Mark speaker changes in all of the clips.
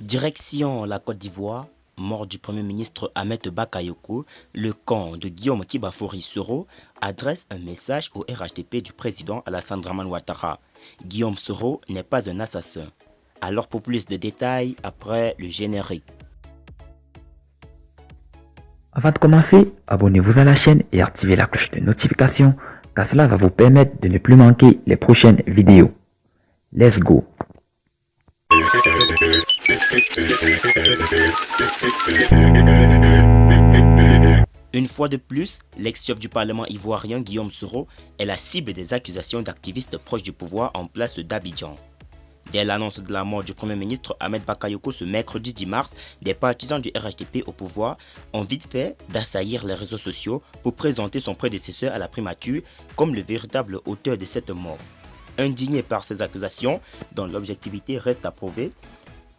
Speaker 1: Direction la Côte d'Ivoire, mort du Premier ministre Ahmed Bakayoko, le camp de Guillaume Kibafouri Soro adresse un message au RHDP du président Alassane Dramane Ouattara. Guillaume Soro n'est pas un assassin. Alors pour plus de détails, après le générique.
Speaker 2: Avant de commencer, abonnez-vous à la chaîne et activez la cloche de notification car cela va vous permettre de ne plus manquer les prochaines vidéos. Let's go!
Speaker 1: Une fois de plus, l'ex-chef du Parlement ivoirien Guillaume Soro est la cible des accusations d'activistes proches du pouvoir en place d'Abidjan. Dès l'annonce de la mort du Premier ministre Ahmed Bakayoko ce mercredi 10 mars, des partisans du RHDP au pouvoir ont vite fait d'assaillir les réseaux sociaux pour présenter son prédécesseur à la primature comme le véritable auteur de cette mort. Indigné par ces accusations, dont l'objectivité reste à prouver,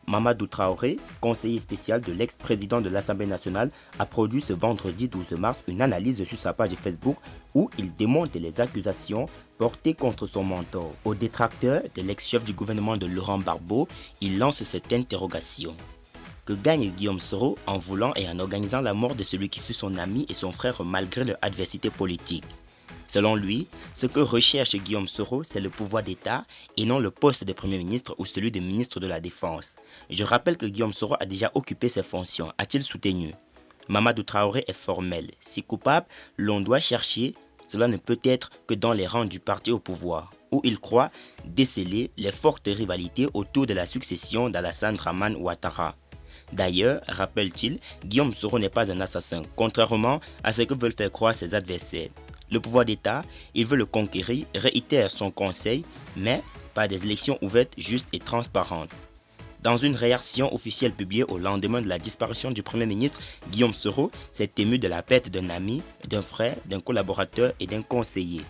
Speaker 1: Mamadou Traoré, conseiller spécial de l'ex-président de l'Assemblée nationale, a produit ce vendredi 12 mars une analyse sur sa page Facebook où il démonte les accusations portées contre son mentor. Aux détracteurs de l'ex-chef du gouvernement de Laurent Gbagbo, il lance cette interrogation. Que gagne Guillaume Soro en voulant et en organisant la mort de celui qui fut son ami et son frère malgré leur adversité politique? Selon lui, ce que recherche Guillaume Soro, c'est le pouvoir d'État et non le poste de Premier ministre ou celui de ministre de la Défense. Je rappelle que Guillaume Soro a déjà occupé ses fonctions, a-t-il soutenu. Mamadou Traoré est formel. Si coupable, l'on doit chercher, cela ne peut être que dans les rangs du parti au pouvoir, où il croit déceler les fortes rivalités autour de la succession d'Alassane Dramane Ouattara. D'ailleurs, rappelle-t-il, Guillaume Soro n'est pas un assassin, contrairement à ce que veulent faire croire ses adversaires. Le pouvoir d'État, il veut le conquérir, réitère son conseil, mais par des élections ouvertes, justes et transparentes. Dans une réaction officielle publiée au lendemain de la disparition du Premier ministre, Guillaume Soro s'est ému de la perte d'un ami, d'un frère, d'un collaborateur et d'un conseiller.